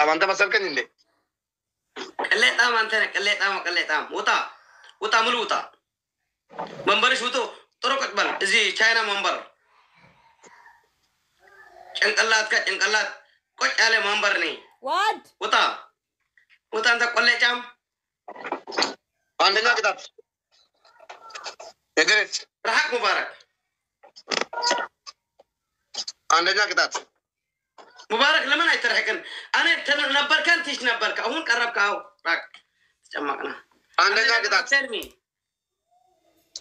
أنت مسألة كنيلة قلت أنت قلت وطا ملو وطا منبرش وطو طرق أقبل زي تشاينا منبر إنقلات كوش على منبرني وطا أنت قلت عندنا كتاب إدريس رحك مبارك عندنا كتاب مبارك لمن أيترحكن أنا نبركان تيش نبرك أهون قربك أهو راك جمعنا عندنا كتاب ترمي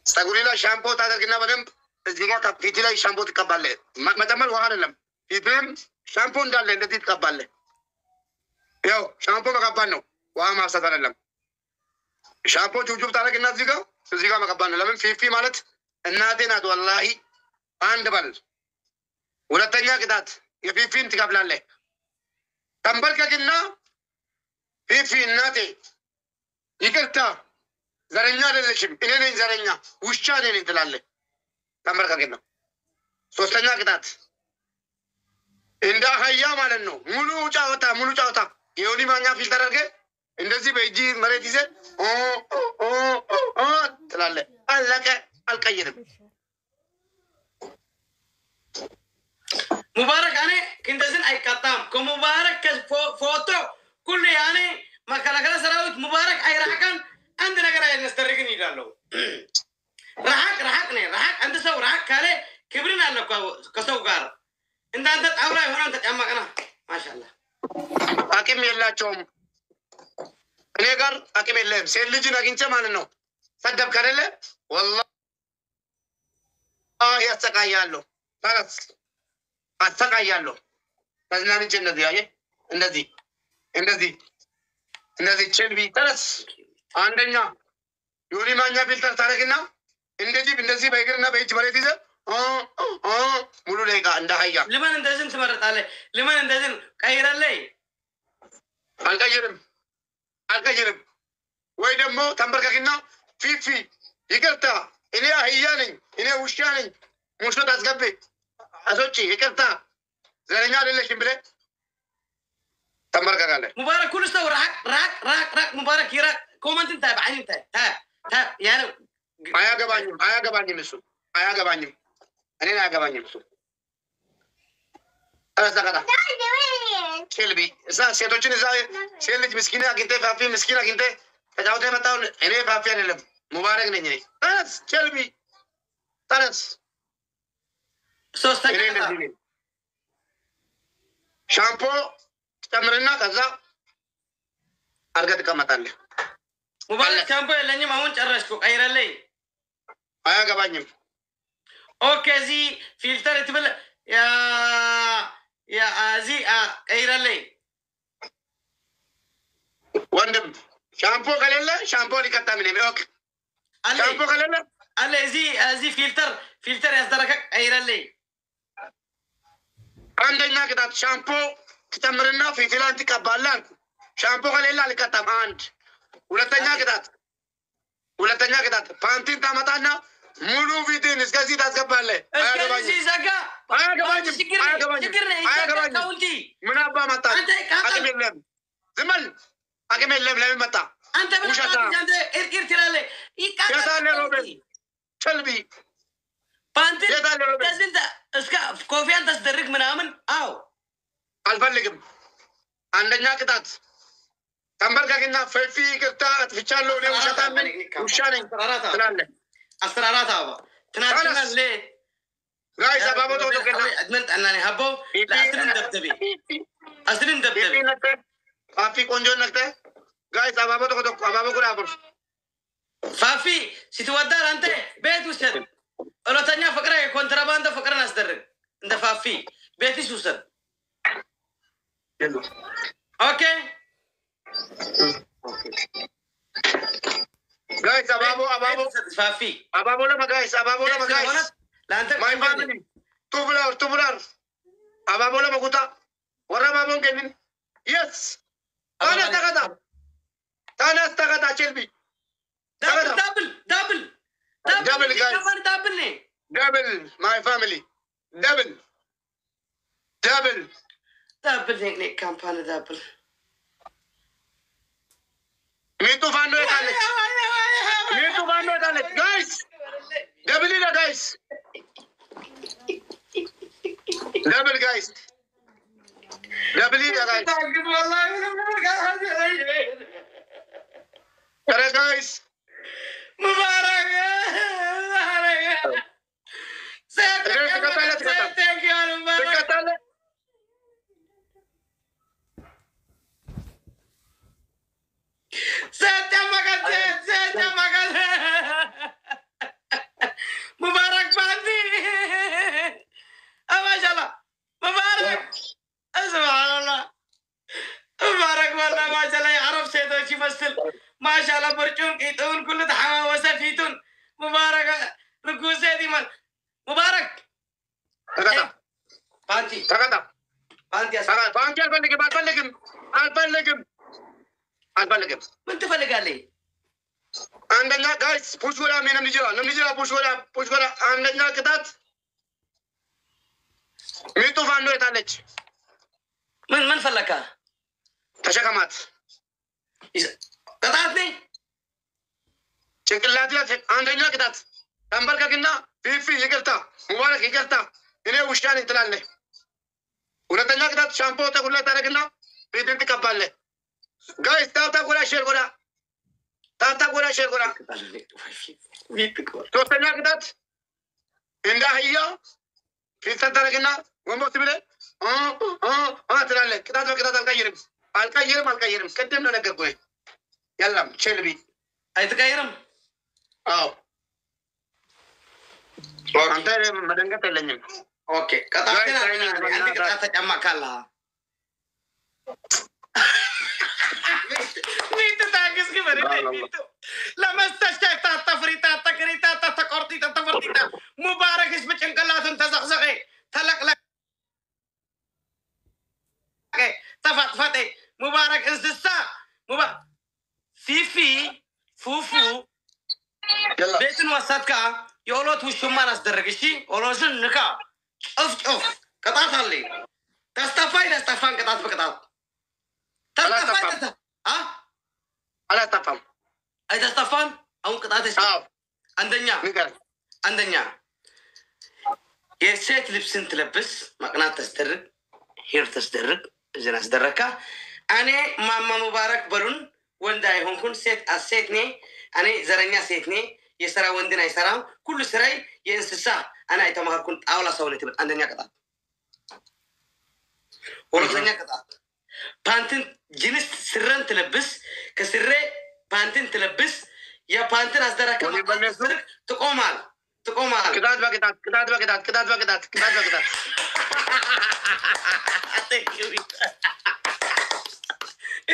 سأقولي لا شامبو تاجر كنا بدم زيكا كاب فيتي لا شامبو تكبله ما تمر وهذا لم فيتم شامبو ندال لندي تكبله يو شامبو ما كبانو وها ما سأتنا لم شامبو جوجو تاجر كنا زيكا ما كبانو لمن في مالت النادي ناد والله عند ولا تنيا كدات يفي تكبله له تمبر كنا في النادي يكلتا زرنيا للشيم إني زرنيا وشاني نتلالله تمر كنا سوستنيا كدات إندا هيا مالنو ملو جاوتا يوني مانيا فلتر كه إندزي بيجي مريض تلالله الله الكيرم مبارك أنا كنت زين أي كتام كمبارك فوتو كل يعني ما كلا سراوت مبارك أي رحكان عندنا كراي نسترجعني يدالو رحك أنت سو رحك كله كبرنا لك كسوكار أنت أولا هنا أنت أما كنا ما شاء الله أكيم يلا توم أنا كار أكيم يلا سيل جينا كنتش مالنو صدق كارله والله يا سكايالو خلاص أسكايالو بس نامي جنة دي إندزي تشلبي خلاص عندنا يوري مانيا فلتر تاركنا إندزي بيجرنا بيج مريض مولو ليكا عندها هيا لمن إندزين سمرت عليه لمن إندزين كاير عليه الكجرب ويدمو تمبرك كنا في يكرتا إني هياني إني وشاني مشو تسقبي أسوتشي يكرتا زرنا لله شمبره تمبرك كله مبارك كل سو راك مبارك يراك كومنت انت بعدين انت تا يعني آیا گبانی مسو أنا گبانی مسو أنا سكتا كلبي إذا سيتوجين إذا سيلج مسكينة كنت فافي مسكينة كنت تجاوز ما تاون إني فافي أنا لب مبارك نيجي ترس كلبي ترس سوستك شامبو تمرنا كذا أرجع تكمل مبارك شامبو لاني ما هون ترشكو غير لي آیا گبانی اوكي زي فلتر تبل يا زي غير لي وندم شامبو كلله شامبو لكتا مني اوكي شامبو كلله على زي فلتر يصدرك غير لي عندنا كده شامبو تمرنا في فلان تكبالان شامبو كلله لكتا عند ولا تنيا كده بانتين تامتانا مولو فيدين اسكازي تاسكباله اسكازي زكا آیا گبانی من أبا متا أكمل لم لم متا أنت إركير ترالي يتالي روبي شلبي بانتين لازم اسكا كوفي أنت تدرك من آمن أو الفلقم عندنا كتات تمبر كنا في كتا في شالو ليه وشاني أسرارات أبا تنادينا ليه غايز أبابو تو كنا أدمنت أنني هبو أسرين دبدبي فافي كونجون نكته غايز أبابو تو أبابو كنا أبور فافي ستودار أنت بيت وسد ألو تانيا فكرة كونتراباند فكرة نصدر أنت فافي بيتي سوسد أوكي غايز أبابو فافي أبابو لما غايز لا أنت my family tubular أبابو لما كوتا ورا بابون كمين yes أنا استغدا شلبي دبل guys double my family double هيك كامباني دبل ميتو فانو يتعلق ميتو فانو يتعلق جايز دبلي لا جايز دبل جايز دبلي لا جايز ترى جايز مبارك تكتل مبارك بعدي ما شاء الله مبارك سبحان الله مبارك والله ما شاء الله يعرف سيدو يمثل ما شاء الله برجون كيتون كل تحوا وسفيتون مبارك ركوز سيدي مال مبارك تكتل بانتي تكتل بانتي بانتي البلغم من تفلق علي عندنا جايز push ولا من نمجرا push ولا عندنا كتات ميتو فانو يتعلق من فلكها تشكمات قطعتني ጭንቅላቴ አንደኛ ቅጣት ተንበርከክና ፊፊ ይቅርታ ሙባረክ ይቅርታ እኔ ውሻ ነኝ ትላለህ። ሁለተኛ ቅጣት ሻምፖ ጠጉር ላይ ታደርግና ፊትን ትቀባለህ። ጋይስ ታብታ ጎራ ሼር ጎራ ታብታ ጎራ ሼር ጎራ። ሶስተኛ ቅጣት እንደ አህያ ፊትን ታደርግና ወንቦት ብለህ ትላለህ። ቅጣት በቅጣት አልቀይርም ቅድም ነው ነገርኩህ። የለም ቼልቢ አይተቀይርም። አዎ አንተ መደንገጥ የለኝም። ኦኬ ቀጣና አንተ ቀጣ ተጨማካላ ሚት ታግስ ግበረ ሚት ለመስተሽታ ተፍሪታ ተቅሪታ ተቆርጢታ ተፈርጢታ ሙባረክስ በጭንቅላቱን ተዘቅዘቀ ተለቅለቀ ተፈጥፈጠ ሙባረክ እንስሳ ሙባረክ ፊፊ ፉፉ ቤትን ወሰድካ የኦሎት ውሽማን አስደረግ። እሺ ኦሎትን ንካ ጭፍጭፍ ቅጣት አለ። ተስተፋይ ተስተፋን ቅጣት በቅጣት ተስተፋይ አላጠፋም አይተስተፋን አሁን ቅጣት እሺ አንደኛ የሴት ልብስን ትለብስ መቅናት ተስደርግ ሄር ተስደርግ እዝን አስደረካ እኔ ማማ ሙባረክ በሉን ወንድ አይሆንኩን ሴት ኔ እኔ ዘረኛ ሴት ኔ የስራ ወንድን አይሰራም ሁሉ ስራይ የእንስሳ እኔ አይተማርኩን ጣውላ ሰውነት ይበል። አንደኛ ቅጣት። ሁለተኛ ቅጣት ፓንትን ጂንስ ስረን ትለብስ ከስሬ ፓንትን ትለብስ የፓንትን አስደረካ ትቆማል ቅጣት በቅጣት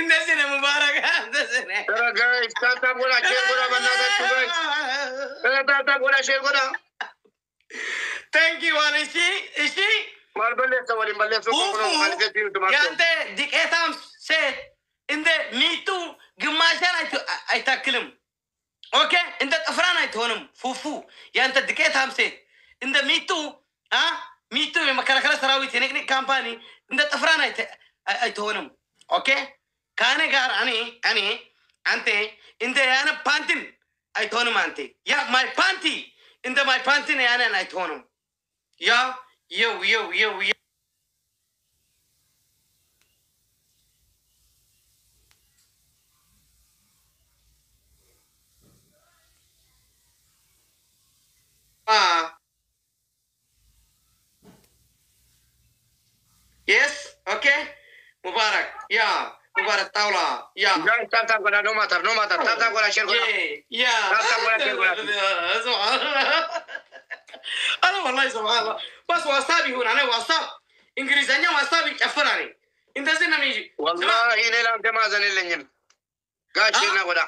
እንደዚህ ነው ሙባረክ እንደዚህ ነው። ተረጋይ ታታጎላ ሼርጎላ በእናታችሁ ጋይ ታታጎላ ሼርጎላ ታንኪ ዋለሲ እሺ ማልበለሰ ወሊ በለሰ ኮኮ ማልገቲ ተማቶ ያንተ ዲቄታም ሴት እንደ ሚቱ ግማሽን አይታክልም። ኦኬ እንደ ጥፍራን አይተሆንም። ፉፉ ያንተ ዲቄታም ሴት እንደ ሚቱ የመከላከያ ሰራዊት የኔክኒክ ካምፓኒ እንደ ጥፍራን አይተሆንም። ኦኬ ካኔ ጋር እኔ አንተ እንደ ያነ ፓንቲን አይተሆንም። አንተ ያ ማይ ፓንቲ እንደ ማይ ፓንቲን ያነን አይተሆንም። ያ የው yes okay mubarak ya mubarak taula ya tata gola no matter tata gola share gola ya tata gola share gola انا والله سبحان الله بس واسابي هنا انا واساب انجليزيه واسابي يጨፍራኒ እንደዚህ ነው የሚጂ والله እኔ ላንተ ማዘን የለኝም ጋሽና ጎዳ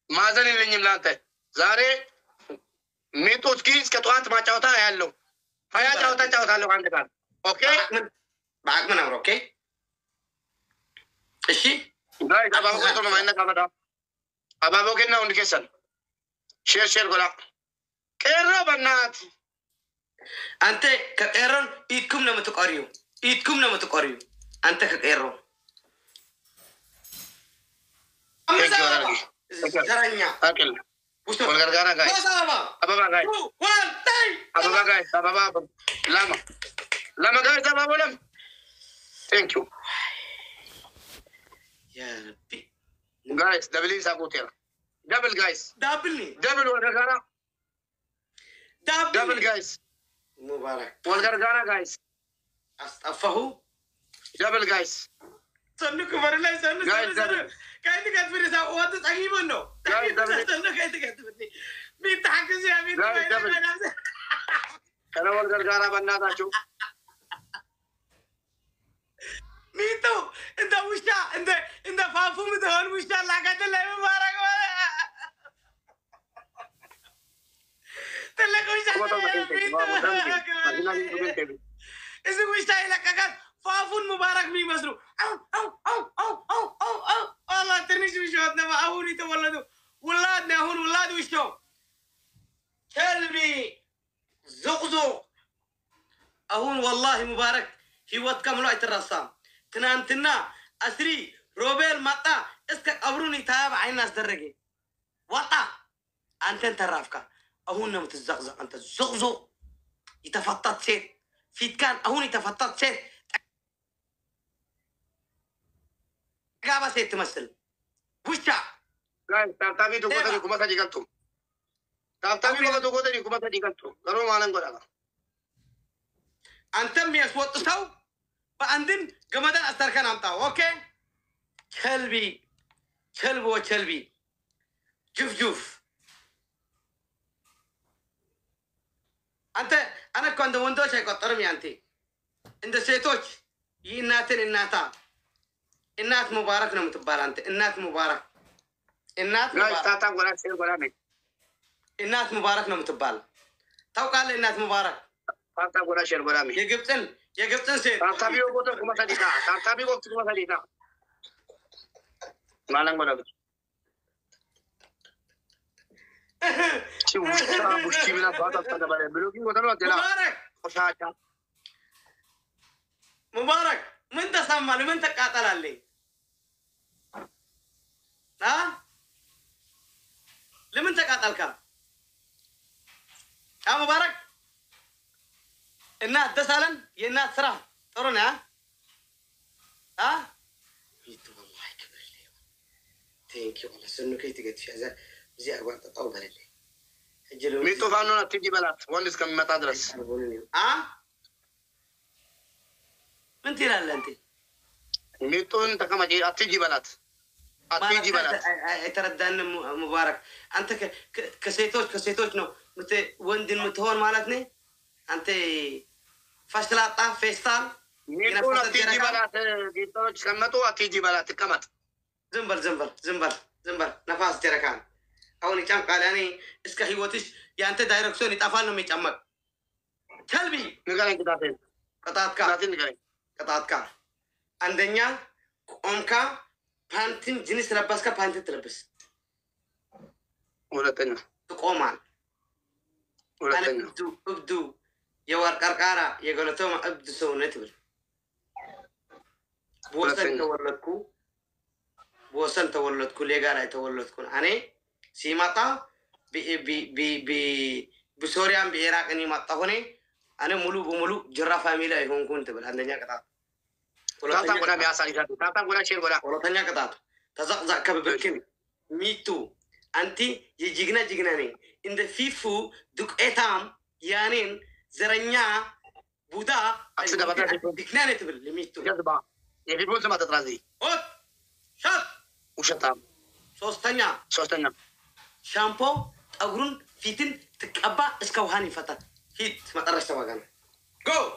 ማዘን የለኝም ላንተ ዛሬ ሜቶት ኪስ ከጧት ማጫወታ ያለው 20 ጫወታ ጫወታለሁ አንድ ጋር ኦኬ بعد من اوكي እሺ ጋይ አባቦ ከተማ ማይነካ መጣ አባቦ ከና ወንድ ከሰል ሼር ጎላ ቀሮ በናት አንተ ከቀሮን ኢትኩም ነው የምትቆሪው አንተ ከቀሮ زرنيا أكل والغرغرة guys أبابا guys أبابا guys أبابا لما guys أبابا لم thank you يا ربي guys دبلين ساقوتيرا دبل guys دبل والغرغرة دبل guys مبارك والغرغرة guys أصطفه دبل guys سنك برلا سنك كايت كات في رسا وات تجيب منه سنك كايت كات في مين تحكي يا مين أنا والغرغرة بنا تشوف ميتو انت وشا انت فافو مدهون وشا لاقت له مبارك تلك وشا اسم وشا لك كان فافو مبارك مي مسرو او والله ترنيش وشوتنا ما اهوني تولدوا ولادنا هون ولاد وشو كلبي زقزق اهون والله مبارك هيوت كاملو ايترسام تنانتنا أسري روبيل ماتا اسك قبروني تاب عين ناس درجي وطا أنت ترافكا أهون نمت الزقزق أنت زقزق يتفطط سيد فيت كان أهون يتفطط سيد قابا سيد تمثل وشا guys تابتابي تو كوتا كوما ساجي كنتم تابتابي كوتا تو كوتا كوما ساجي كنتم كرو مالن كودا أنت ميسوت سو فعندن جمدان أستر كان أمتا أوكي كلب وكلبي جوف أنا كنت وندوش أكترمي أنت سيتوش إناتا إنات مبارك نمت بالانت إنات مبارك guys تاتا ولا شيء ولا مين إنات مبارك نمت بال تو قال إنات مبارك تاتا ولا شيء ولا مين يا جبتن سيد تابتابي كوتا كوما ساجي تا تابتابي كوتا كوما ساجي تا مالن كودا شو بوشي بنا باتا تدا بره بلوكي كوتا لو تلا خشاچا مبارك من تسمع من تقاتل عليه ها لمن تقاتلك يا مبارك الناس تسالن የእናት ስራ ጥሩ ነው አ ይቱ والله كبر لي ثانك يو الله سنك يتقت في هذا زي اغوات طاو بللي اجلو ميتو فانونا تيجي بلات وندس كممጣ ድረስ አ ምን ትላለህ انت ميتون تكمجي اتيجي بلات የተረዳን ሙባረክ አንተ ከሴቶች ነው ወንድን ምትሆን ማለት ነው አንተ فاشلاطا فيستال ميتون اتيجي بلات ጌታዎች ከመጡ اتيجي بلات ተቀመጥ ዝምበር ነፋስ ጀረካን አሁን ይጫምቃል ያኔ እስከ ህይወትሽ ያንተ ዳይሬክሽን ይጣፋል ነው የሚጨመቅ ከልቢ ንገረኝ ቅጣትካ አንደኛ ቆምካ ፓንቲን ጂንስ ለበስካ ፓንቲን ትለብስ ሁለተኛ ትቆማል ሁለተኛ እብዱ የወርቀርቃራ የገለተው እብዱ ሰውነት ብል በወሰን ተወለድኩ ሌጋራ የተወለድኩ እኔ ሲመጣ بسوريان بعراق اني ما طهوني انا ملو بملو جرا فاميلا يكون كنت بل عندنا قطعه تاتا غدا بياسالي تاتا غدا شير غدا ولا تنيا قطعه تزقزق كببكن ميتو انتي يجيغنا ني ان ذا فيفو دوك اتام يانين زرنيا بودا اكسدا بدا دكنانه تبل لميتو جذبا يفيبول سما تترازي اوت شات وشتام ሶስተኛ شامبو اغرون فيتن تقبا اسكو هاني فتا هيت ما قرش تواغان جو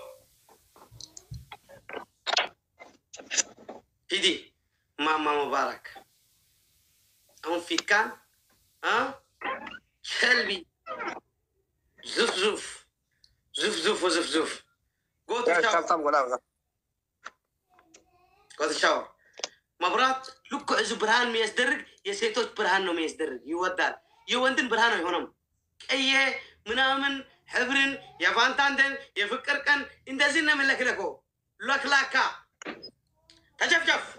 هيدي ماما مبارك اون فيت كان ها شلبي زف جو تشاور مبرات لوك عزو برهان ميسدرق يسيتوش برهان نو ميسدرق يودال يوندن برهان يهونم ايه منامن حبرن يفانتاندن يفكركن اندازين من لكلكو لكلاكا تجفجف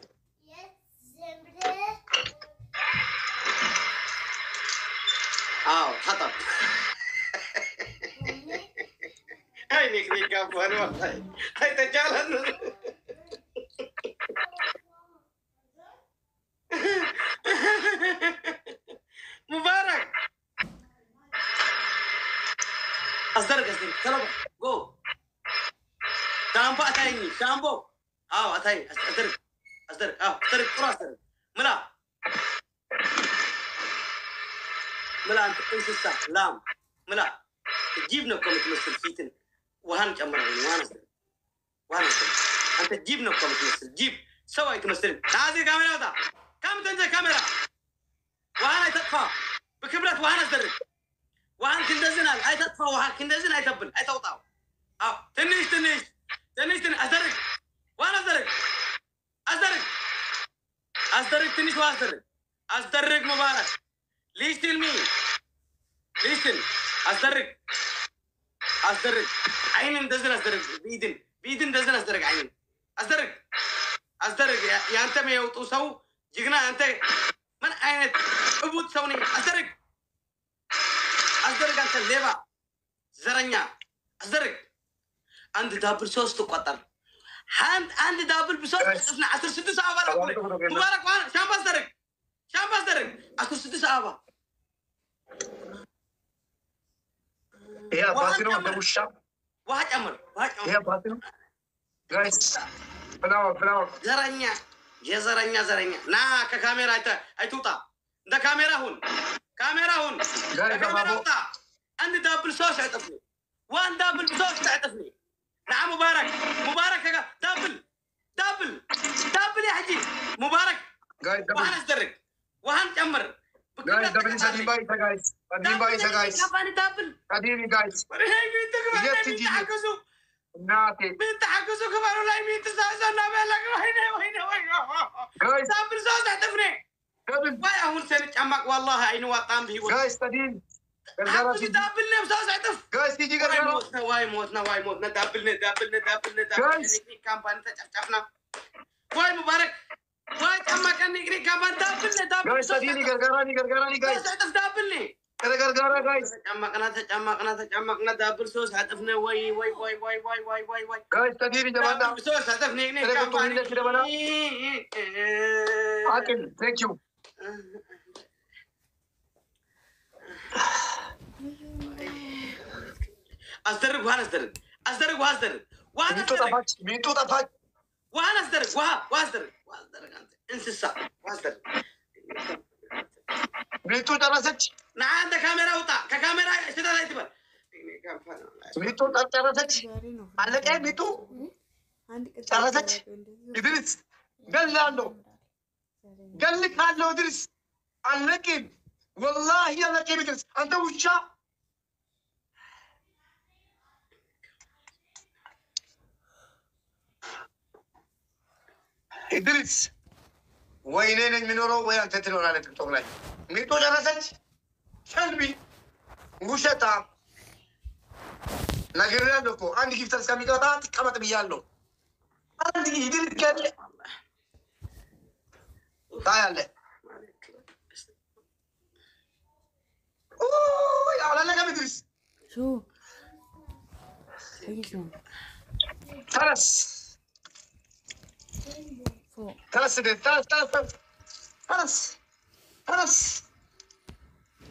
خطب. هاي نكري كابوان والله. هاي تجعلن. مبارك. أصدرك طلب جو. شامبو أتايني شامبو. أتاي أصدرك أصدرك خلاص أصدرك. ملا أنت إنسان لام ملا تجيبنا كم تمثل فيتن وهان جمرني وانا أنت تجيبنا كم تمثل جيب سوي تمثل هذه كاميرا ده كم تنزل كاميرا وأنا تدفع بكبرت وأنا أصدرك وأنا كندزنا هاي تدفع وأنا كندزنا هاي تبل هاي توطاو تنيش أصدرك وأنا أصدرك تنيش أصدرك مبارك ليش تلمي أصدرك عين دزن أصدرك بيدن دزن أصدرك عين أصدرك يا أنت ما يوتوسو جينا أنت من عين أبوت سوني أصدرك أنت ليبا زرنيا أصدرك عند دابل صوص تقطر عند دابل بصوص إحنا 10 ساعة مبارك وانا شام أصدرك 10 ساعة يا باتينو أنت وشام واحد أمر يا باتينو guys فلاور زرنيا نا كاميرا أي توتا ده كاميرا هون توتا عندي دبل صوص تعطفني وان دبل صوص تعطفني نعم مبارك دبل يا حجي مبارك وهن أصدرك وهن تأمر guys دبل سدين بايسا guys كفاني دبل قديمي guys مين تحكزوا ناتي مين تحكزوا كمان ولا مين تساسنا مالك وين guys دبل صوص تعطفني ويا هون سنة عمك والله عيني وطام به guys قديم حكزوا دبلنا بصوص تعطف guys تيجي قرقرة واي موتنا دبلنا guys كامباني تشافنا واي مبارك واي عمك نجري كمان دبلنا guys تديني قرقراني guys تعطف دبلني قرقرة guys عمقنا دبل صوص عطفنا واي guys تديني جماعة صوص عطفني كامباني عاقل thank you أصدرك ميتو تفاج وأنا أصدرك أنت انسى ميتو درست نعم ده كاميرا وطا كاميرا شتا لا يتبر ميتو درست على ايه ميتو درست ادريس قال لك هالو ادريس على والله يا لك ادريس انت وشا ادريس وينين المنورو وين انت تنور على تيك توك لاي ميتو درست شلبي وشتا نغيرلكو عندي كيف تسكمي قطع تكمت بيالو عندي ادريس قال لي تعال اوه يا على لك ادريس شو ايش خلاص فوق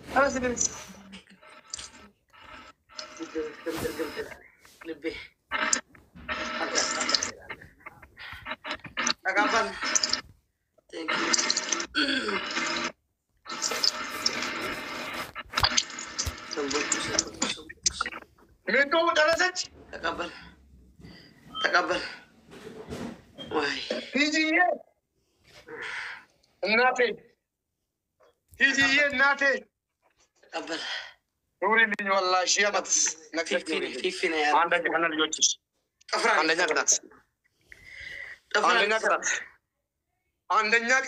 خلاص ادريس لبي أقبل thank you ميتو درست تقبل واي تيجي ناتي تقبل نوري لي والله شيابت في فينا يا عندك انا الجوتش عندنا قطعة درس عندنا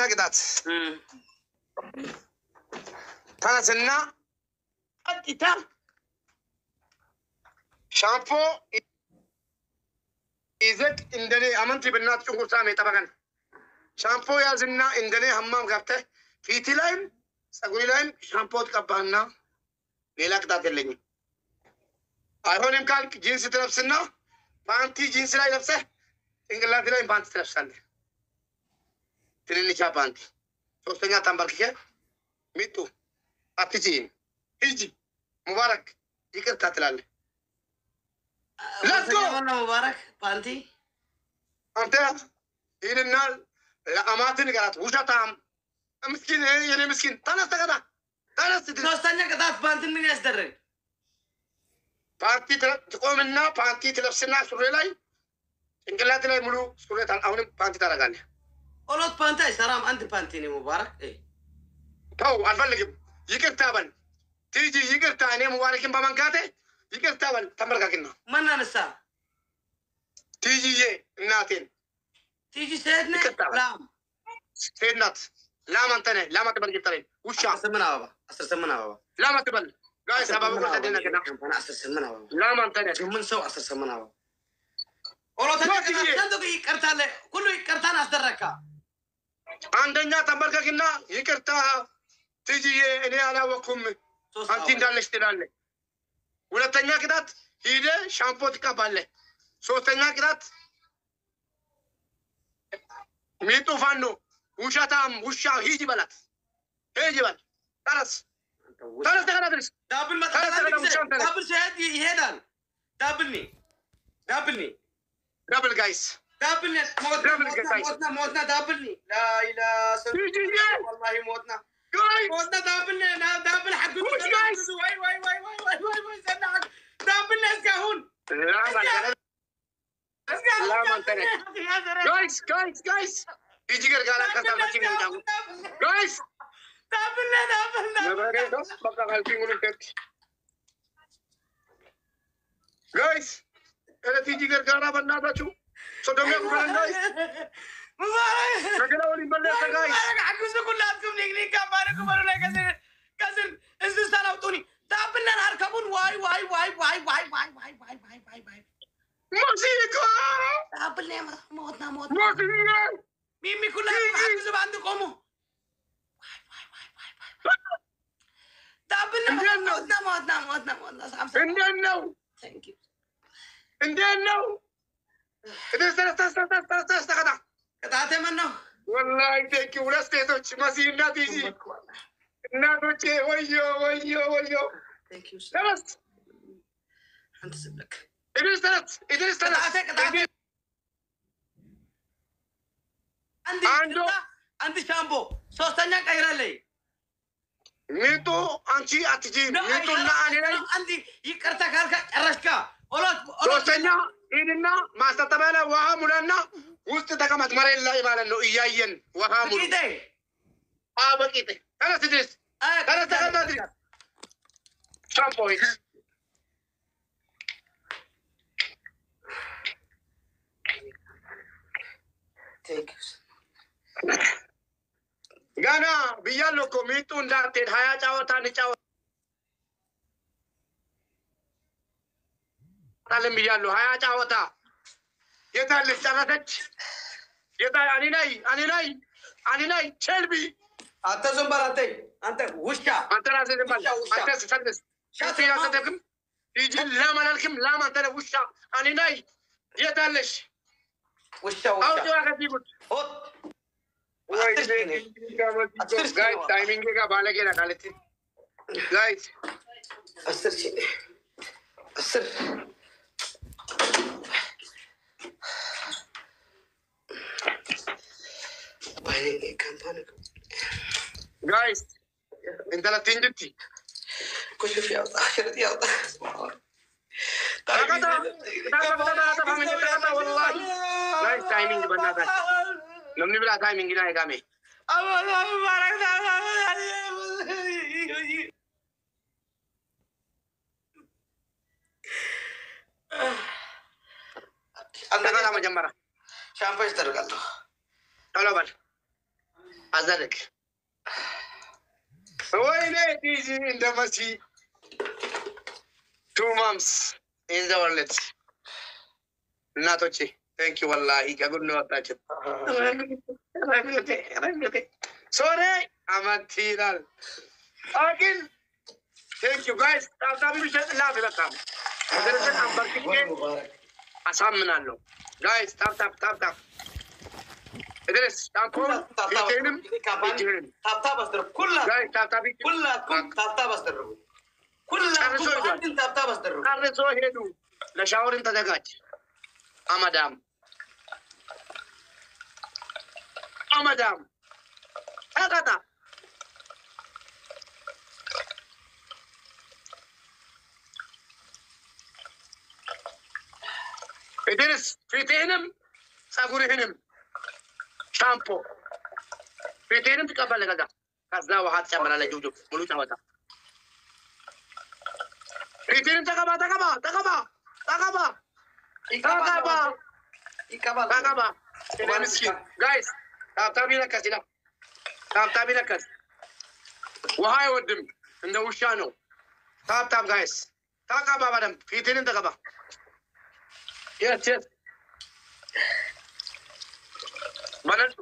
قطعة تنسنا أنت شامبو ይዘት እንደኔ አመንት በእናት ጭንቁርታ መጣበቀን ሻምፖ ያዝና እንደኔ ሐማም ገብተህ ፊት ላይም ጸጉሪ ላይም ሻምፖ ተቀባና ሌላ ቅጣት የለኝም። አይሆንም ካልክ ጂንስ ትለብስና ፓንቲ ጂንስ ላይ ለብሰህ ጭንቅላት ላይ ፓንቲ ትለብሳለህ። ትንንቻ ፓንቲ ሶስተኛ ተንበርክከህ ሚጡ አትጂም ሂጂ ሙባረክ ይቅርታ ትላለህ። ለትጎ ሙባረክ ፓንቲ አንተ ይህንና ለአማትን ንገራት። ውሸታም ምስኪን የኔ ምስኪን ተነስ ተቀጣ ተነስ። ሶስተኛ ቅጣት ፓንቲ ምን ያስደረግ? ፓንቲ ትቆምና ፓንቲ ትለብስና ሱሪ ላይ ጭንቅላት ላይ ሙሉ ሱሪ አሁንም ፓንቲ ታደርጋለህ። ኦሎት ፓንቲ አይሰራም። አንድ ፓንቲ ነው ሙባረክ። ተው አልፈልግም። ይቅርታ በል ቲጂ ይቅርታ። እኔ ሙባረክን በመንካቴ ይቅርታ በል። ተመርካክና ማን አነሳ? ቲጂዬ እናቴን ቲጂ ሴት ነህ? ላም ሴት ናት። ላም አንተ ነህ። ላም አትበል። ጌታዬ ውሻ 18 አበባ 18 አበባ ላም አትበል። ጋይ ሰባብ ወጣ ደነከና 18 አበባ ላም አንተ ነህ። ምን ሰው 18 አበባ ኦሎት ከንቱ ይቅርታ አለ። ሁሉ ይቅርታን አስደረካ። አንደኛ ተመርካክና ይቅርታ ቲጂዬ እኔ አላወኩም አንቲ እንዳለሽ ትላለህ። ሁለተኛ ቅጣት ሂደህ ሻምፖ ትቀባለህ። ሶስተኛ ቅጣት ሚጡ ፋኖ ውሸታም ውሻ ሂጂ በላት። ሂጂ በል ተነስ ተነስ ተከታተልሽ ዳብል ዳብል ሲሄድ ይሄዳል። ዳብል ዳብል ጋይስ ዳብል ሞትና ዳብል ላይላ ወላሂ ሞትና ሞትና ዳብል ዳብል حق واي زنعك ዳብል እስካሁን ጋይስ ይጂ ገርጋላ ካታፋቺ ነው ጋይስ ዳብል በቃ ካልኩኝ ጋይስ እለቲጂ ገርጋራ በእናታችሁ ሶዶሚያ ኩራን ጋይስ ከገላው ሊበለጥ ጋይስ አግዙ ኩላችሁም ኒክኒክ ካባረኩ በሩ ላይ ከስር እንስሳ አውጡኒ ዳብለን አርከቡን ዋይ ሙዚቃ ዳብል ሞትና ሙዚቃ ሚሚ ኩላችሁም አግዙ ባንድ ቆሙ ዳብል ሞትና ሳምሰን እንዴት ነው እንዴት ነው ተስተስተስተስተስተከታ ቅጣቴ ምን ነው? ወላሂ ቴንኪ ሁለት ሴቶች መሲ እና ቲጂ እናቶቼ ወዮ ተነስ አንተ ዝምለክ ኢድሪስ ተነስ አንድ ሻምፖ ሶስተኛ ቀይራለይ ሚጡ አንቺ አትጂ ሚጡና እኔ ላይ አንድ ይቅርታ ካልካ ጨረስካ ሶስተኛ ሂድና ማስታጠቢያ ላይ ውሃ ሙላና ውስጥ ተቀመጥ መሬት ላይ ማለት ነው። እያየን ውሃ ሙሉ በቂጤ ተነስ ድረስ ተነስ ተቀመጥ ሻምፖ ገና ብያለሁ እኮ ሚጡ እንዳትሄድ 20 ጨዋታ እንጫወታለን ብያለሁ። 20 ጨዋታ የታለች ጨረሰች? እኔ ላይ ቸልቢ አንተ ዝም በል አንተ ውሻ አንተ ራስህ ዝም በል አንተ ስትሰልስ ያሰደክም ይጂ ላም አላልክም። ላም አንተ ነህ ውሻ። እኔ ላይ የታለሽ ውሻ አውጪዋ ከዚህ ጉድ ጋይስ ታይሚንግ ጋር ባለጌ ናቃለች ጋይስ 10 guys انت لا تنجتي كل في عشرة يلا والله guys timing بناتك لم نبلا timing هنا يا كامي انت كذا مجمرة شامبو يسترقلو طلع بال أزرق وين تيجي عند مسي 2 months in the world እናቶቼ ቴንክ ዩ ወላሂ ከጎን ወጣችን ሶሪ አመት ይላል አኪል ቴንክ ዩ ጋይስ ታብታቢ ብቻ ላፍ በጣም ወደረሰን አንበርክኬ አሳምናለሁ ጋይስ ታብታብ እድረስ ታንኮል ይቴንም ይቴንም ታብታብ አስደርጉ ኩላ ጋይስ ታብታቢ ኩላኩም ታብታብ አስደርጉ ኩላኩም አንድን ታብታብ አስደርጉ ቀርሶ ሄዱ ለሻወርን ተዘጋጅ አመዳም ታቃታ እድርስ ፊትህንም ጸጉርህንም ሻምፖ ፊትህንም ትቀባለህ። ከዛ ውሃ ትጨምራለህ። ጁጁ ሙሉ ጨዋታ ፊትህንም ተቀባ ጋይስ ታብታቢ ነከስ ውሃ አይወድም እንደ ውሻ ነው። ታብታብ ጋይስ ተቀባ በደንብ ፊትህንም ተቀባ። የስ ማለት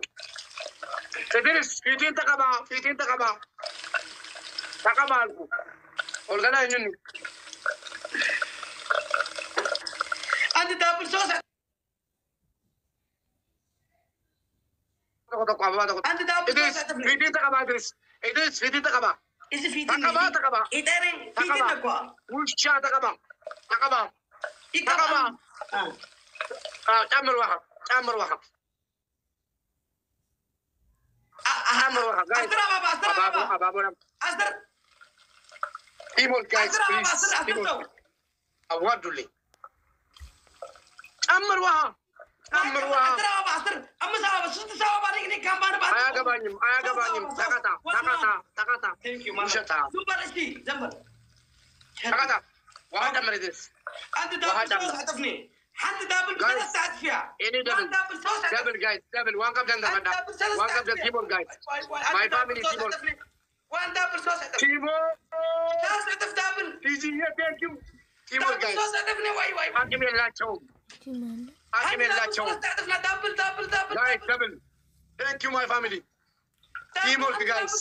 ትድርስ ፊትህን ተቀባ አልኩ ኦልገና ይህን አንድ ዳብል ሶስ አንድ ዳብል ሶስ ፊትህን ተቀባ እድርስ ፊትህን ተቀባ እዚህ ፊትህን ተቀባ ኢደረን ፊትህን ተቀባ ውሻ ተቀባ ጨምር ውሃ ኢሞል ጋይስ ፕሊዝ አዋርዱልኝ። ጨምር ውሃ አያገባኝም። ተቀጣ ውሸታ ተቀጣ ውሃ ጨምር ድረስ حد دبل ثلاث ساعات فيها any double guys double one cup then one cup then keyboard guys my family keyboard one double sauce keyboard sauce double easy here thank you keyboard guys sauce double واي حاكم የላቸው double guys double thank you my family keyboard guys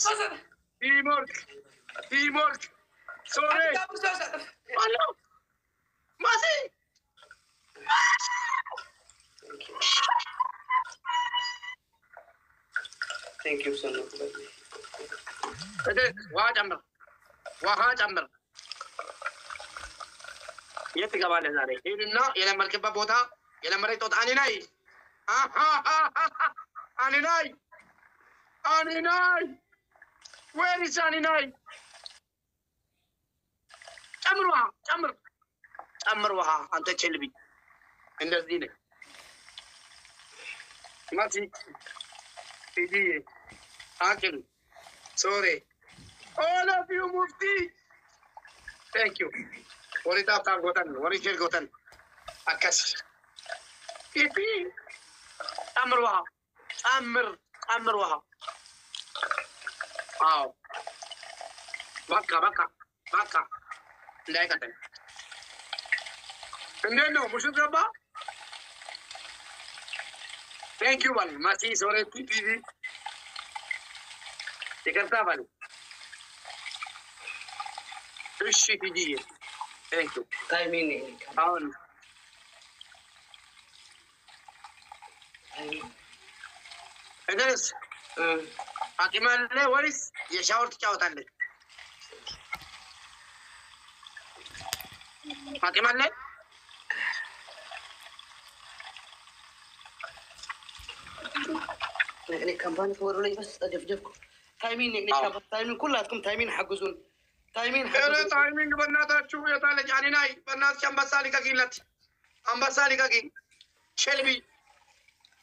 keyboard sorry hello masi Thank you so much. ውሃ ጨምር። የት ትገባለህ ዛሬ? ሂድና የለመድክበት ቦታ የለመደች ጦጣ አኒናይ where is አኒናይ? ጨምር ውሃ አንተ ቸልቢ እንደዚህ ነህ ማቲ ቲጂ አኪል ሶሪ all of you mufti thank you ወሪታ ታጎተን ወሪጀል ጎተን አካስ ኢፒ ጨምር ውሃ አዎ በቃ እንዳይቀጥል እንዴት ነው ሙሽት ገባ? ቴንክ ዩ ባል ማሲ ሶሬቲ ቲቪ ይቅርታ ባል እሺ ቲጂዬ ቴንክ ዩ ታይሚንግ አሁን እደርስ አቂም አለ ወይስ የሻወር ትጫወታለህ? አቂም አለ እኔ ካምፓኒ ተወሩ ላይ በስ ተደፍደፍኩ ታይሚንግ እኔ ካምፓኒ ታይሚንግ ኩላችሁም ታይሚንግ ሐግዙን ታይሚንግ በእናታችሁ የታለች አኒናይ በእናትሽ አንበሳ ሊቀቂለት አንበሳ ሊቀቂ ሸልቢ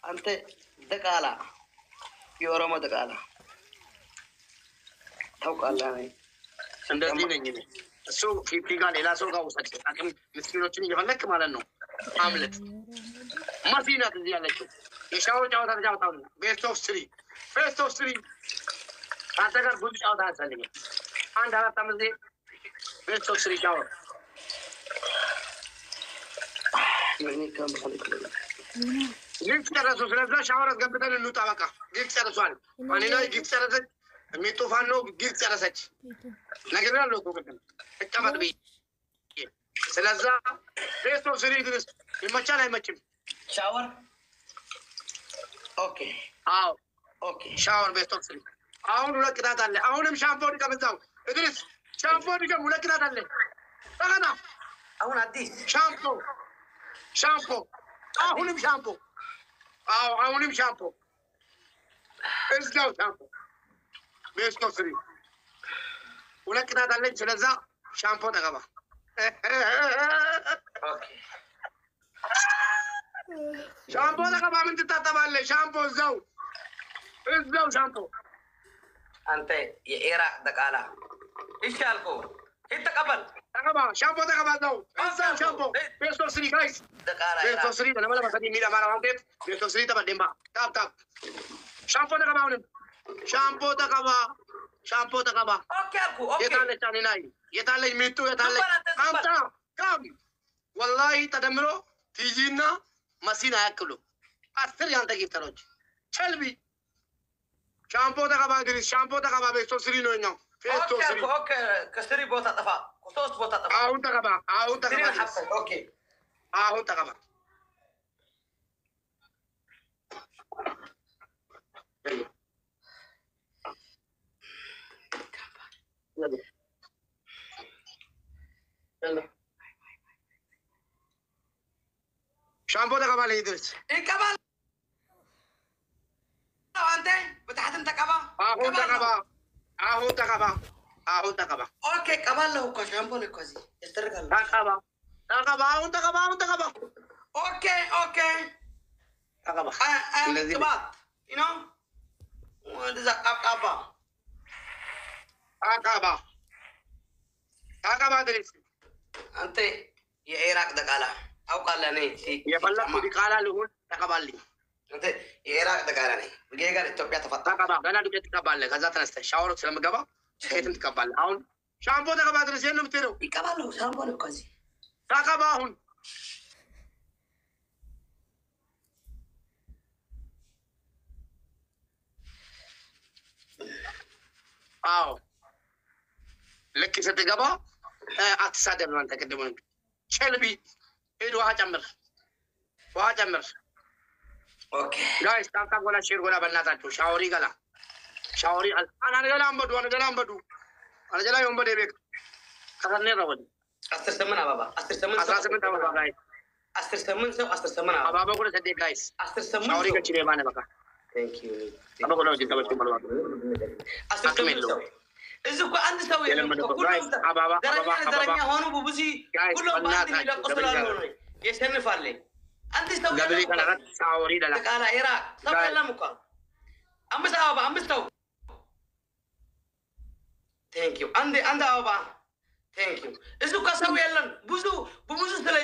አንተ ደቃላ የኦሮሞ ደቃላ ታውቃለህ እንደዚህ ነኝ እኔ እሱ ፊፊ ጋር ሌላ ሰው ጋር ውሰድ አቅም ምስኪኖችን እየፈለክ ማለት ነው አምልጥ ማሲናት እዚህ ያለችው የሻወር ጨዋታ ተጫወታው ቤስት ኦፍ ስሪ አንተ ጋር ብዙ ጨዋታ ያሳልኛል አንድ አራት አመት ቤስት ኦፍ ስሪ ሻወር ግብፅ ጨረሱ። ስለዛ ሻወር አስገብተን እንውጣ። በቃ ግብፅ ጨርሷል። ማንና ግብፅ ጨረሰች። የሚጡፋን ነው ግብፅ ጨረሰች። ነገር ያለው እኮ ቅድም እቀመጥ ብዬ ስለዛ ቤስት ኦፍ ስሪ ድረስ ይመቻል አይመችም? ሻወር ኦኬ። አዎ ኦኬ ሻወር ቤስት ኦፍ ስሪ። አሁን ሁለት ቅጣት አለ። አሁንም ሻምፖ ድገም። እዛው እድሪስ ሻምፖ ድገም። ሁለት ቅጣት አለ። ተቀና። አሁን አዲስ ሻምፖ ሻምፖ አሁንም ሻምፖ። አዎ አሁንም ሻምፖ። እዛው ሻምፖ ቤስት ኦፍ ስሪ። ሁለት ቅጣት አለኝ። ስለዛ ሻምፖ ተቀባ። ኦኬ ሻምፖ ተቀባ። ምን ትታጠባለህ? ሻምፖ እዛው እዛው ሻምፖ። አንተ የኢራቅ ደቃላ እሺ አልኩህ። ሂድ ተቀበል። ተቀባ ሻምፖ ተቀባ። እዛው እዛው ሻምፖ ቤስት ኦፍ ስሪ ጋይስ። ደቃላ ቤስት ኦፍ ስሪ ለማለት ሰዲ ሚላ ማራ ዋንቴት ቤስት ኦፍ ስሪ ተበደምባ ታፕ ታፕ ሻምፖ ተቀባ። አሁንም ሻምፖ ተቀባ። ሻምፖ ተቀባ። ኦኬ አልኩህ። ኦኬ የታለች አኔናይ? የታለች ሚጡ? የታለች አምጣ ካም ወላሂ ተደምሮ ቲጂና መሲና ያክሉ 10 ያንተ ጊፍተሮች ቸልቢ ሻምፖ ተቀባ። ድሪስ ሻምፖ ተቀባ። ቤስት ኦፍ ስሪ ነው እኛው ቤስት ኦፍ ስሪ። ኦኬ ከስሪ ቦታ ጠፋ፣ ሶስት ቦታ ጠፋ። አሁን ተቀባ። አሁን ተቀባ። ኦኬ አሁን ተቀባ። ሻምፖ ተቀባ። ለይድርስ ይቀባል። አንተ በታሕትም ተቀባ። አሁን ተቀባ። አሁን ተቀባ። አሁን ተቀባ። ኦኬ ቀባለሁ እኮ ሻምፖ ነው እኮ እዚህ ያስደርጋል። ተቀባ። ተቀባ። አሁን ተቀባ። አሁን ተቀባ። ኦኬ ኦኬ ተቀባ። እንደዚህ ቅባት ዩ ኖ ወደዛ ቀባ ተቀባ። ተቀባ። ድሪስ አንተ የኢራቅ ደቃላ አውቃለሁ። እኔ የፈለኩት ዲቃላ ልሁን ተቀባልኝ። አንተ የኢራቅ ደቃላ ነኝ። ብጌ ጋር ኢትዮጵያ ተፈታ። ተቀባ። ገና ዱቄት ትቀባለህ። ከዛ ተነስተህ ሻወር ስለምገባ ዱቄትም ትቀባለህ። አሁን ሻምፖ ተቀባ። ድረስ የት ነው የምትሄደው? ይቀባለሁ። ሻምፖ ነው እኮ እዚህ ተቀባ። አሁን አዎ ልክ ስትገባ አትሳደብ ነው። አንተ ቅድም ቸልቢ ሄድ ውሃ ጨምር፣ ውሃ ጨምር። ኦኬ ጋይስ ታካ ጎላ ሼር ጎላ በእናታችሁ ሻወሪ ገላ ሻወሪ አናገላ አንበዱ አናገላ አንበዱ አናገላ ወንበደ ቤክ ከሰኔ ረወድ 18 አበባ 18 አበባ ጋይስ 18 ሰው 18 አበባ አበባ ጎላ ሰደ ጋይስ 18 ሻወሪ ከቺ ባነ በቃ ቴንክ ዩ አበባ ጎላ ወጅ ተበጭ ባልባ 18 ሰው እዚህ እኮ አንድ ሰው የለም እኮ ሁሉም ዘረኛ ሆኑ ብዙ ሁሉም በአንድ የሚለቁ ስላሉ ነው የሸንፋል። አንድ ሰው ለብሊ ከናት ሻወሪ ለላ ቃላ ኢራቅ ሰው የለም እኮ 5 አበባ 5 ሰው ቴንክ ዩ አንድ አበባ ቴንክ ዩ እዚህ እኮ ሰው የለም ብዙ ስለ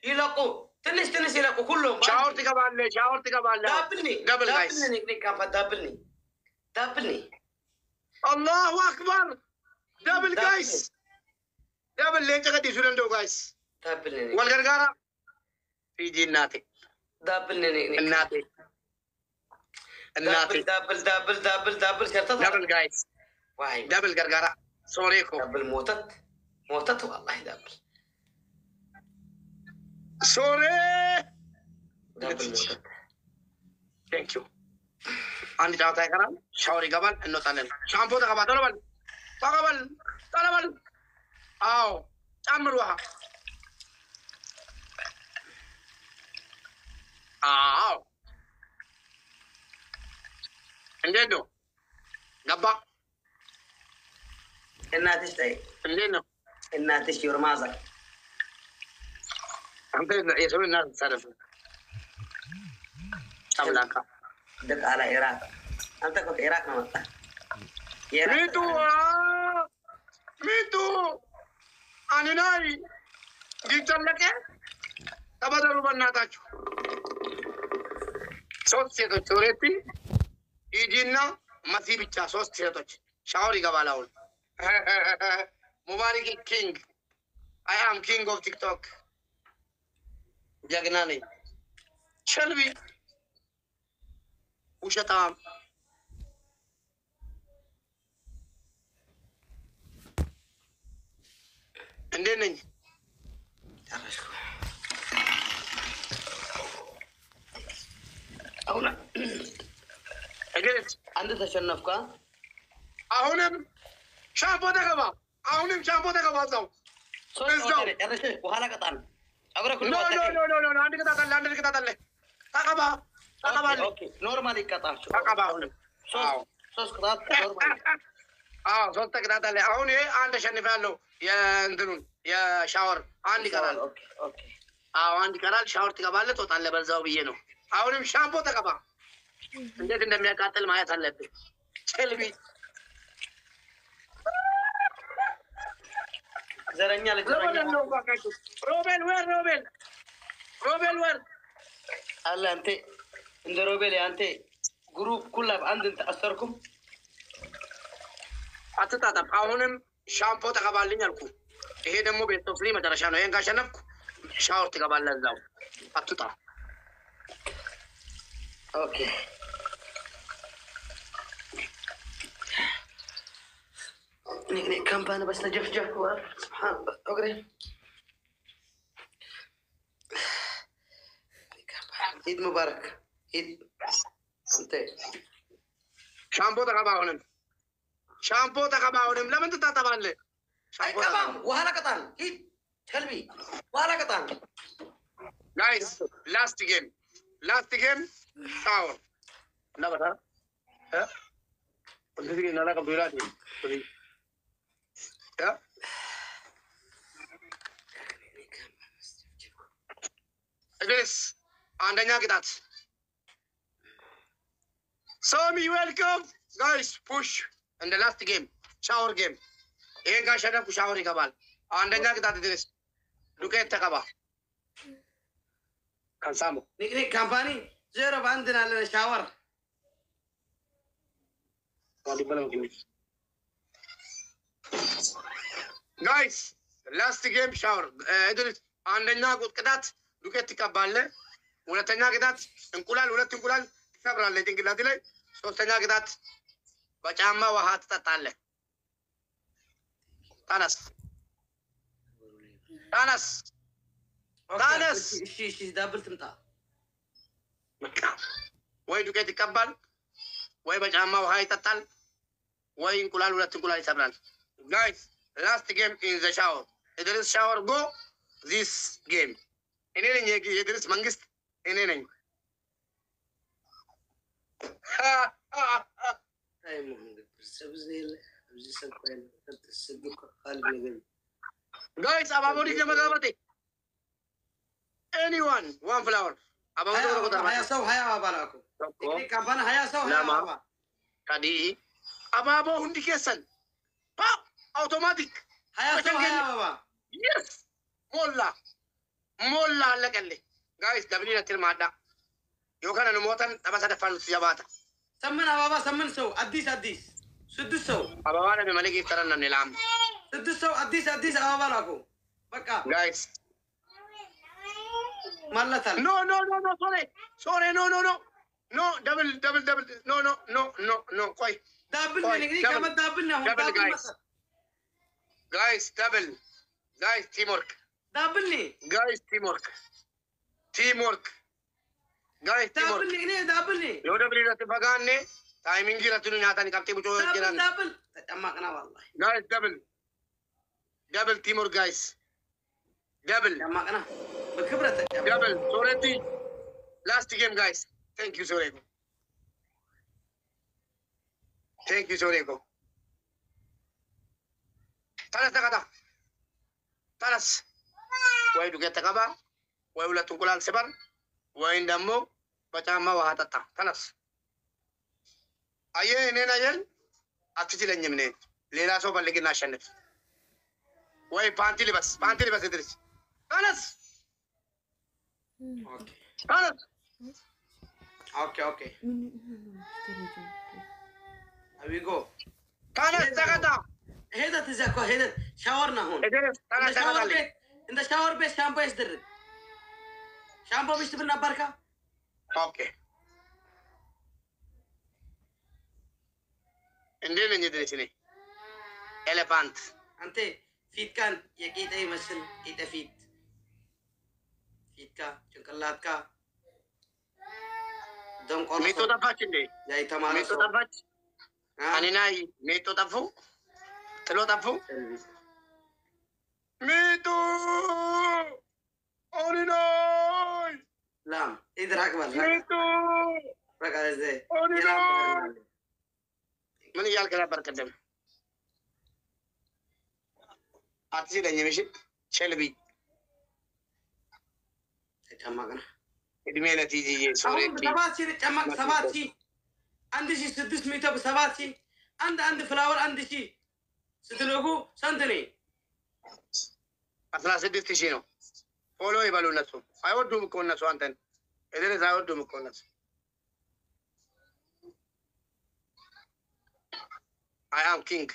ይለቁ ትንሽ ይለቁ ሁሉም ሻወር ትገባለህ። ሻወር ትገባለህ። ደብል ጋይስ ዳብልኒ አላሁ አክበር ደብል ጋይስ ደብል ለንጨቀዲ ሱለንዶ ጋይስ ዳብልኒ ወልገርጋራ ፊጂ እናቴ ዳብልኒ እናቴ ዳብል ሸርተት ደብል ጋይስ ዋይ ደብል ገርጋራ ሶሬኮ ዳብል ሞተት والله دابل سوري دابل موتت ثانك يو عندي جاوتا كلام شاوري قبل انه طلل شامبو تقبل طلبل او تعمروها عندنا قبا الناتج تاي عندنا الناتج يورمازا عندنا يسوي الناس تصرف أملاكا دق على العراق أنت كنت العراق نمطة ميتو أنا ناي جيت لك تبادلوا بناتاتشو ሶስት ሴቶች ኦሬቲ ኢጂና መሲ ብቻ ሶስት ሴቶች ሻወር ይገባል። አሁን ሙባሪክ ኪንግ አይ አም ኪንግ ኦፍ ቲክቶክ ጀግና ነኝ። ሸልቢ ውሸታም እንዴት ነኝ? ጨረስኩ። አሁን እግሬት አንድ ተሸነፍኩ። አሁንም ሻምፖ ተቀባ። አሁንም ሻምፖ ተቀባ። እዛው እዛው ጨረሽ በኋላ ቀጣል። አብረኩ ኖ ኖ ኖ ኖ ኖ አንድ ቅጣት አለ። አንድ ቅጣት አለ። ተቀባ ተቀባ። ኦኬ ኖርማል ይቀጣል። ተቀባ። አሁንም ሶስት ቅጣት ኖርማል። ሶስት ቅጣት አለ። አሁን ይሄ አንድ ተሸንፌያለሁ። የእንትኑን የሻወር አንድ ይቀራል። ኦኬ ኦኬ። አንድ ይቀራል። ሻወር ትገባለህ፣ ትወጣለህ በዛው ብዬ ነው። አሁንም ሻምፖ ተቀባ። እንዴት እንደሚያቃጥል ማየት አለብህ። ቸልቢ ዘረኛ ለዘረኛ ነው። ሮቤል ወር ሮቤል ሮቤል ወር አለ አንተ እንደ ሮቤል አንተ ግሩፕ ኩላብ አንድ እንት አሰርኩም አትጣጣም። አሁንም ሻምፖ ተቀባልኝ አልኩ። ይሄ ደግሞ ቤት ኦፍ ፍሪ መጨረሻ ነው። ይሄን ካሸነፍኩ ሻወር ትገባለህ እዛው። አትጣ። ኦኬ እኔ ካምፓኒ በስተጀፍጀፍ ስብሓን እግሬ ኢድ ሙባረክ ኢድ አንተ ሻምፖ ተቀባ። አሁንም ሻምፖ ተቀባ። አሁንም ለምን ትታጠባለህ? አይቀባም። ውሃ ለቀጣን ሂድ ከልቢ ውሃ ለቀጣን። ጋይስ ላስት ጌም ሻወር ነበር እንደዚህ ነው ለቀብ ይላል እግሬስ አንደኛ ቅጣት ሶሚ ዌልካም ጋይስ ፑሽ እንደ ላስት ጌም ሻወር ጌም። ይሄን ካሸነፍኩ ሻወር ይገባል። አንደኛ ቅጣት ድረስ ዱቄት ተቀባ። ካንሳሙ ንቅኒቅ ካምፓኒ ዜሮ በአንድ ናለን ሻወር ጋይስ ላስት ጌም ሻወር እድሪስ አንደኛ ቅጣት ዱቄት ትቀባለህ። ሁለተኛ ቅጣት እንቁላል፣ ሁለት እንቁላል ትሰብራለህ ጭንቅላት ላይ። ሶስተኛ ቅጣት በጫማ ውሃ ትጠጣለህ። ታነስ ታነስ ታነስ። እሺ ዳብል ትምጣ። ወይ ዱቄት ይቀባል፣ ወይ በጫማ ውሃ ይጠጣል፣ ወይ እንቁላል፣ ሁለት እንቁላል ይሰብራል። ጋይስ ላስት ጌም ኢን ዘ ሻወር እድሪስ ሻወር ጎ ዚስ ጌም። እኔ ነኝ የእድሪስ መንግስት፣ እኔ ነኝ። ጋይስ አባቦ ልጅ ለመጋበቴ ኤኒዋን ዋን ፍላወር አባቦ ሀያ ሰው ሀያ አበባ ላኩ። ካምፓኒ ሀያ ሰው ሀያ አበባ ከዲ አባቦ ሁንዲ ኬሰን አውቶማቲክ ሀያ ሰው ሀያ አበባ የስ ሞላ ሞላ አለቀልህ። ጋይስ ደብሊ ነትል ማዳ ዮከነ ንሞተን ጠበሰደፋን ሲያባታ ሰምን አበባ ሰምን ሰው አዲስ ስድስት ሰው አበባ ነው መልክ ይፈረና ንላም ስድስት ሰው አዲስ አበባ ላኩ። በቃ ጋይስ ማለታል ኖ ኖ ኖ ኖ ሶሪ ኖ ኖ ኖ ኖ ደብል ኖ ኖ ኖ ኖ ኖ ቆይ ዳብል ንግሪ ከመ ዳብል ነው ደብል ጋይስ ደብል ጋይስ ቲምወርክ ዳብል ኒ ጋይስ ቲምወርክ ጋይስ ዳብል ኒ ዳብል ኒ ዮ ደብል ረት በጋኔ ታይሚንግ ረቱን ኛታን ቀብጤ ብጮ ይገራል። ዳብል ተጨማቅና والله ጋይስ ደብል ቲምወርክ ጋይስ ደብል ተጨማቅና በክብረት ደብል ሶሬቲ ላስት ጌም ጋይስ ቴንክ ዩ ሶሬኮ ተነስ ተቀጣ ተነስ። ወይ ዱቄት ተቀባ፣ ወይ ሁለት እንቁላል ስበር፣ ወይም ደግሞ በጫማ ውሃ ጠጣ። ተነስ። አየህ እኔን አየል አትችለኝም። እኔ ሌላ ሰው ፈልግና አሸንፍ። ወይ ፓንቲ ልበስ እድሪስ ተነስ ተነስ። ኦኬ አቢጎ ተነስ ተቀጣ። ሄደት እዚያ እኮ ሄደት ሻወር ነው አሁን እንደ ሻወር ቤት ሻምፖ ያስደርግ ሻምፖ ብሽት ብር ነበርካ اوكي عندنا ندرسني اليفانت انت فيت كان يقيت اي مثل ايتا فيت كا شنكلات كا دم قرص ميتو تفاش دي جاي تمارا ميتو سو تفاش أنا ناي ميتو تفو تلو تفو ميتو أنا ناي لام ادراك بل ميتو ركا ازاي أنا يلعب ناي بغير من يال كلا بركدم أتسي دنيا مشي شلبي تجمعنا إدمي نتيجة أقول سوريتي سباتي تجمع سباتي عندي شيء 600 بسباتي عند فلاور عندي شيء ستلوكو سنتني أصلا سدت شينو فولو يبالو نسو أيودو مكون نسو أنتن إذا أيودو مكون نسو I am king.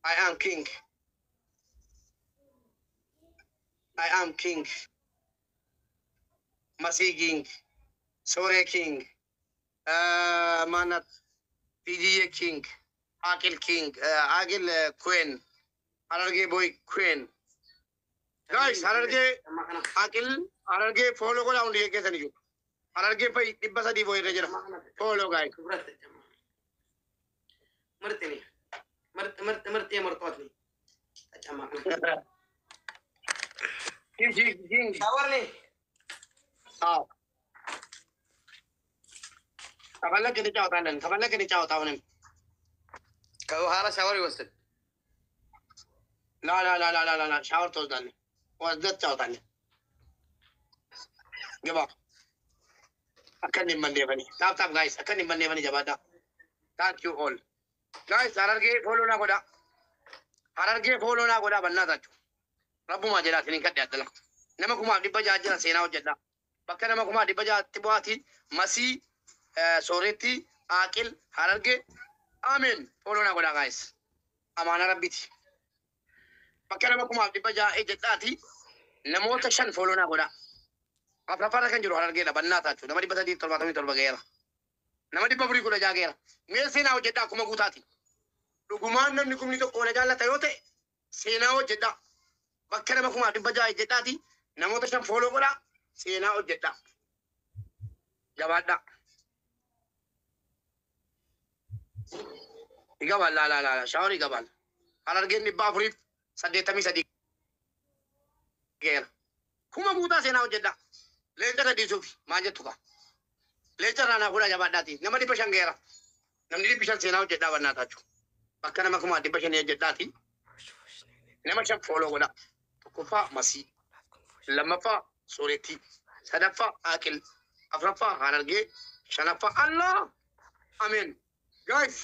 I am king. I am king. Masi king. Sore king. Manat PGA king. Akil king. Akil queen. Hararge boy queen. Guys, Hararge Akil Hararge follow ko down liye kaise niyo. Hararge pai tibba sadi boy rejera. Follow guys. مرتني مرتي مرتوتني تجمعنا King. شاورني Kapalak kini chao tanan. Kapalak kini chao tawanin. كهو هذا شاوري وسط لا شاور توز دالي وزدت چاو تاني جبا akan nimbanne bani tap guys akan nimbanne bani jabada thank you all guys hararge follow na goda banna tachu rabbu ma jira tinin kadde adala nama kuma dibba jajira sena hojjada bakka nama kuma dibba jatibati masi soreti akil hararge amen follow na goda guys amana rabbiti bakka nama kuma dibba jajati namoota shan follow na goda afrafara kan jiru hararge da banna tachu nama dibba sadi tolba geera nama dibba buri kula jageera me sena hojjada kuma gutati dhugumaan namni kumni tokko na jaallata yoo ta'e seenaa hojjedha bakka nama kuma dhibba ja'a jedhaati namoota shan fooloo godha seenaa hojjedha jabaadha igabal la shaawar igabal harargeen dhibba afuriif 83 geera kuma guutaa seenaa hojjedha leenca sadhiisuuf maal jettu ka leenca raanaa fuudha jabaadhaati nama dhibba shan geera namni dhibbi shan seenaa hojjedhaa bannaa taachuu bakka nama kuma dhibba shan jedhaati nama shan fooloo godha tokkoffaa masii lammaffaa sooretti sadaffaa akil afraffaa harargee shanaffaa allah amen guys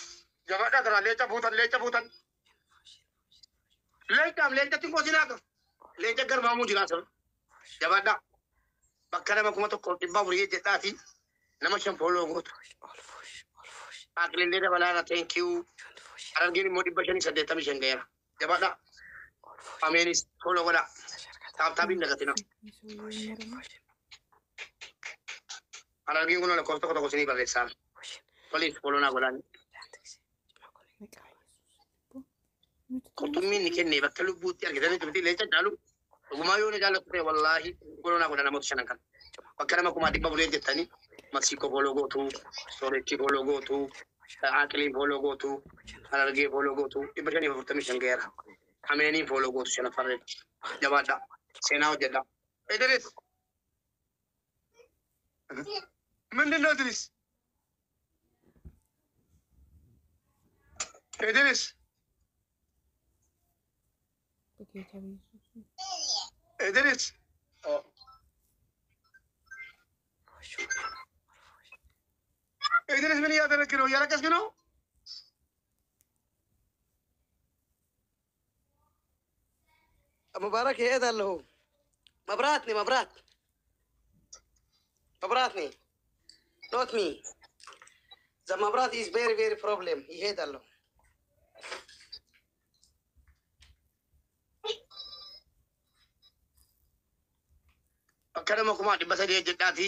jabaadhaa tara leenca buutan leenca xiqqoo sinaaqa leenca garmaamuu jiraasa jabaadhaa bakka nama kuma tokko dhibba afurii jedhaati nama shan fooloo gootu akilillee dabalaara thank you harargeen immoo dhibba shanii 85 geera jabaadhaa ameenis fooloo godha taabtaabiin dagatina harargeen kun lakkoofsa tokko sinii barreessaa poliis fooloo naa godhaan qurxummiin ni kennee bakka lubbuutti argitanii miti leenca caalu dhugumaa yoo na jaallattu ta'e wallaahi fooloo naa godha namoota shanan kan bakka nama kuma dhibba afurii jettanii Mexico fooloo gootu sooretti fooloo gootu akilii fooloo gootu harargee fooloo gootu dhibba shanii 45 geera ameenii fooloo gootu shanaffarreetti jabaadhaa seenaa hojjedhaa Idris ምንድን ነው Idris Idris Idris ምን እያደረግህ ነው? እያለቀስክ ነው? مبارك هذا اللي هو مبراتني not me the mabrat is very problem he hate Allah bakka nama kuma dhibba sadii jedhaati